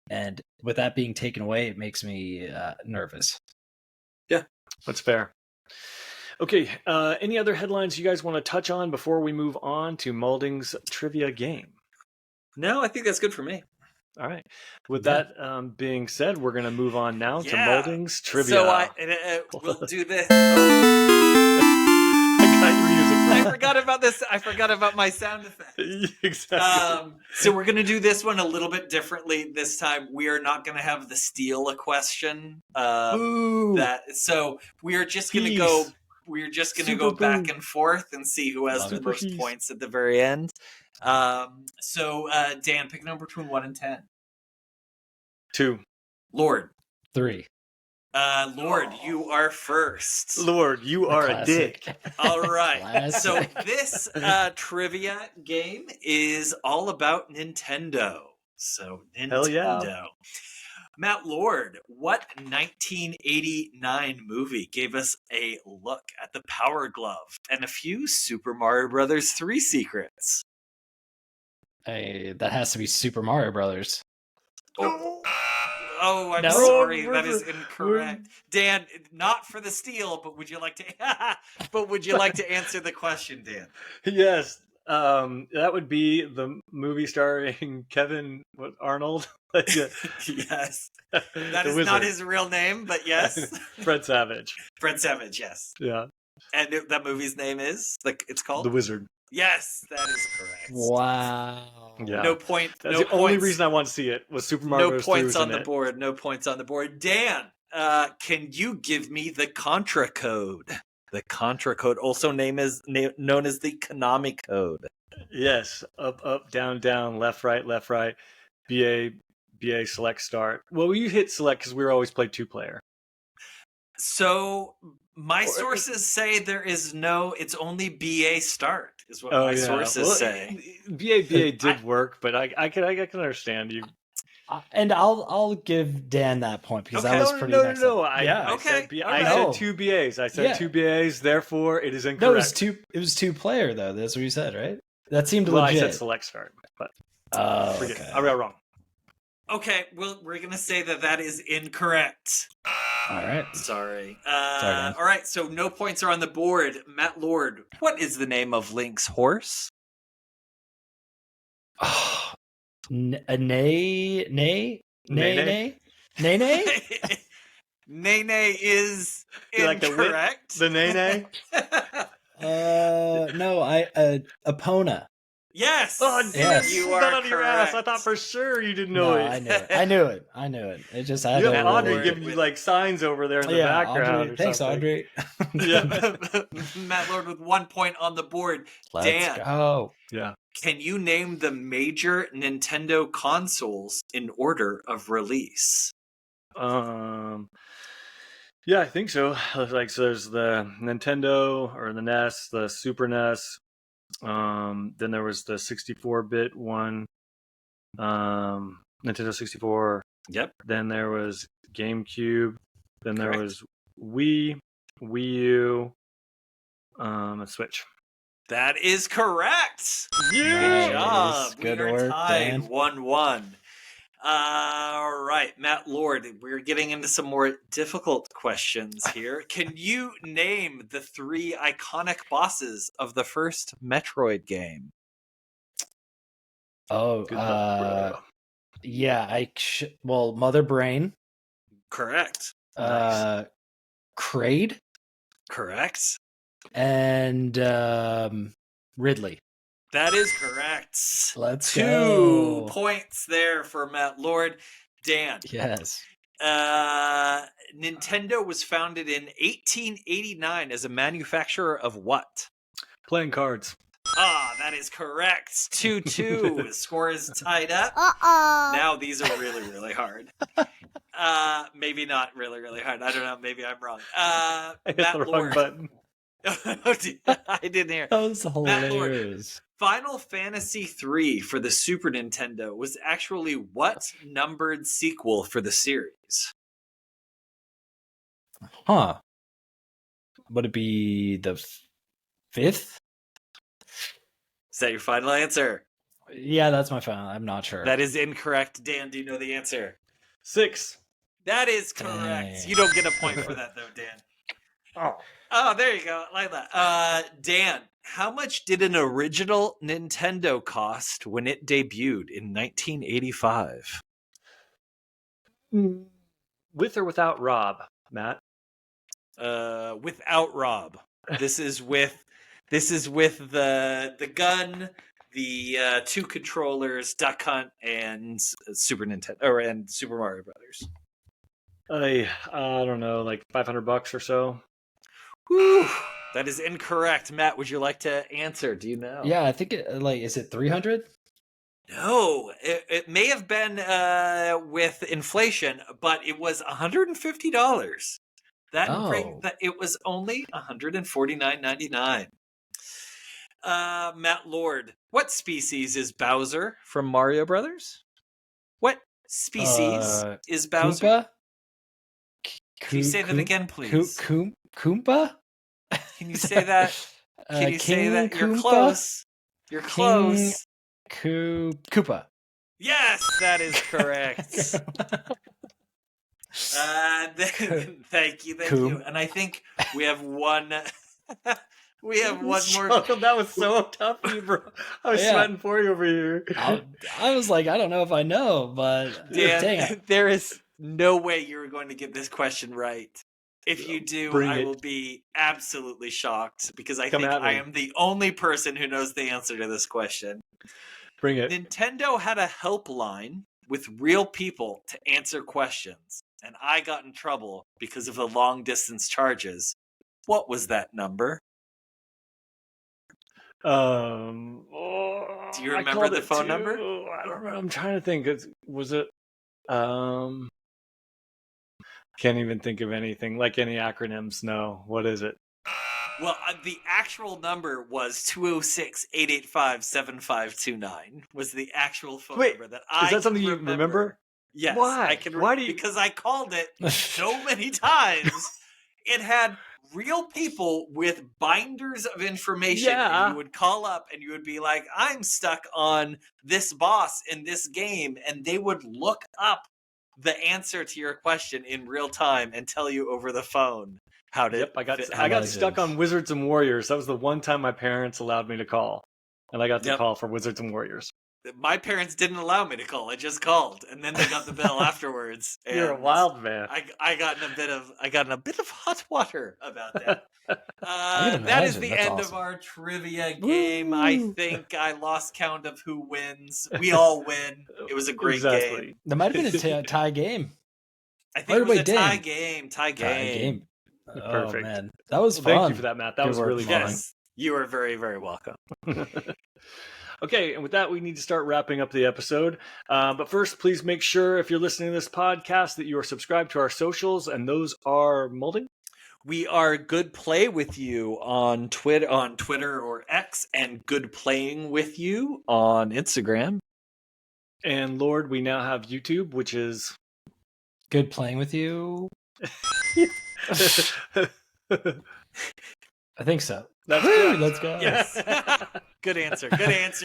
And with that being taken away, it makes me nervous. Yeah, that's fair. Okay, any other headlines you guys want to touch on before we move on to Maulding's trivia game? No, I think that's good for me. All right. With that being said, we're going to move on now to Maulding's trivia. So we'll do this. I got your music. I forgot about this. I forgot about my sound effect. Exactly. So we're going to do this one a little bit differently this time. We are not going to have the steal a question. So we are just going to go. We're just going to go back and forth and see who has the most points at the very end. So Dan, pick a number between 1 and 10. 2. Lord. 3. Lord, you are first. Lord, you are a dick. All right. So this trivia game is all about Nintendo. So Nintendo. Hell yeah. Matt Lord, what 1989 movie gave us a look at the Power Glove and a few Super Mario Bros. 3 secrets? That has to be Super Mario Brothers. Oh, I'm No? sorry. We're That is for- incorrect. Dan, not for the steal, but would you like to answer the question, Dan? Yes, that would be the movie starring Kevin Arnold. Yeah. Yes. The That is Wizard. not his real name, but yes. Fred Savage. Fred Savage, yes. Yeah, And that movie's name is? It's called? The Wizard. Yes, that is correct. Wow. Yeah. No point. That's no the only points. reason I want to see it was Super Mario No Bros. 2 points was on in the it. board. No points on the board. Dan, can you give me the Contra code? The Contra code, also known as the Konami code. Yes, up, down, down, left, right, BA, select, start. Well, you hit select because we were always played 2-player. So my sources say it's only BA start is what my sources say. BA did work, but I can understand you. And I'll give Dan that point because that was pretty next No. level. I said Alright. said 2 BAs. I said 2 BAs. Therefore, it is incorrect. No, it was 2-player though. That's what you said, right? That seemed Well, legit. I said select start, but forget okay. it. I got wrong. Okay, well, we're gonna say that is incorrect. All right. Sorry. Dan. All right, so no points are on the board. Matt Lord, what is the name of Link's horse? Nay. Nene is You like the whip? incorrect. The Nene? No, Epona. Yes. Oh, Yes. You You are got on your ass. I correct. thought for sure you didn't know No, it. I knew it. I knew it. It just I You don't have Matt Audrey Lord giving you like signs over there in the yeah, background. Audrey. Or Thanks, something. Audrey. Yeah. Matt Lord with 1 point on the board. Let's Dan, go. Yeah. can you name the major Nintendo consoles in order of release? Yeah, I think so. Like, so there's the Nintendo or the NES, the Super NES. Then there was the 64-bit one, Nintendo 64. Yep. Then there was GameCube. Then there Correct. was Wii U, and Switch. That is correct. Yeah. Good job. Nice. Good we are work, tied Dan. 1-1. All right, Matt Lord, we're getting into some more difficult questions here. Can you name the 3 iconic bosses of the first Metroid game? Oh, Good luck, bro. yeah. Mother Brain. Correct. Kraid Correct. and Ridley. That is correct. Let's 2 go. points there for Matt Lord. Dan. Yes. Nintendo was founded in 1889 as a manufacturer of what? Playing cards. That is correct. 2-2. The score is tied up. Now these are really, really hard. Maybe not really, really hard. I don't know. Maybe I'm wrong. I hit Matt the wrong Lord. button. I didn't hear. That was Matt Lord. hilarious. Final Fantasy III for the Super Nintendo was actually what numbered sequel for the series? Huh. Would it be the 5th? Is that your final answer? Yeah, that's my final. I'm not sure. That is incorrect. Dan, do you know the answer? 6. That is correct. Dang. You don't get a point for that, though, Dan. Oh, there you go. I like that. Dan, how much did an original Nintendo cost when it debuted in 1985? With or without Rob, Matt? Without Rob. This is with the gun, the 2 controllers, Duck Hunt, and Super Nintendo and Super Mario Brothers. I don't know, like $500 or so. Whew. That is incorrect. Matt, would you like to answer? Do you know? Yeah, I think is it 300? No, it may have been with inflation, but it was $150. That it was only $149.99. Matt Lord, what species is Bowser from Mario Brothers? What species is Bowser? Koompa? Can you say that again, please? Koompa? Can you say that? Can you say that? You're Koompa? close. You're close. Koopa. Yes, that is correct. Thank you. And I think we have one. We have one more. That was so tough for you, bro. I was sweating for you over here. I was like, I don't know if I know, but Dan, dang it. There is no way you're going to get this question right. If you do, I will be absolutely shocked because I think I am the only person who knows the answer to this question. Bring it. Nintendo had a helpline with real people to answer questions, and I got in trouble because of the long distance charges. What was that number? Do you remember the phone number? I don't remember. I'm trying to think. Was it? Can't even think of anything like any acronyms. No. What is it? Well, the actual number was 206-885-7529 was the actual phone number that I Is that something remember. You remember? Yes. Why? I can Why do you... Because I called it so many times. It had real people with binders of information. Yeah. And you would call up and you would be like, I'm stuck on this boss in this game. And they would look up the answer to your question in real time and tell you over the phone. I got stuck on Wizards and Warriors. That was the one time my parents allowed me to call. And I got to call for Wizards and Warriors. My parents didn't allow me to call. I just called, and then they got the bill afterwards. And you're a wild man. I got in a bit of hot water about that. That is the end of our trivia game. Woo! I think I lost count of who wins. We all win. It was a great game. There might have been a tie game. I think it was a tie game. Tie game. Perfect. Oh, man. That was fun. Thank you for that, Matt. That was really fun. Yes, you are very, very welcome. Okay, and with that, we need to start wrapping up the episode. But first, please make sure, if you're listening to this podcast, that you are subscribed to our socials, and those are Maulding. We are Good Play With You on Twitter or X, and Good Playing With You on Instagram. And Lord, we now have YouTube, which is Good Playing With You. I think so. Let's go. Yes. Good answer.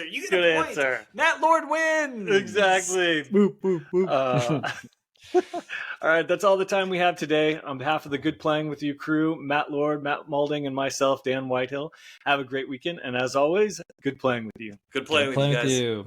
You get a point. Answer. Matt Lord wins. Exactly. Boop, boop, boop. All right, that's all the time we have today. On behalf of the Good Playing With You crew, Matt Lord, Matt Maulding, and myself, Dan Whitehill, have a great weekend. And as always, good playing with you. Good playing with you guys.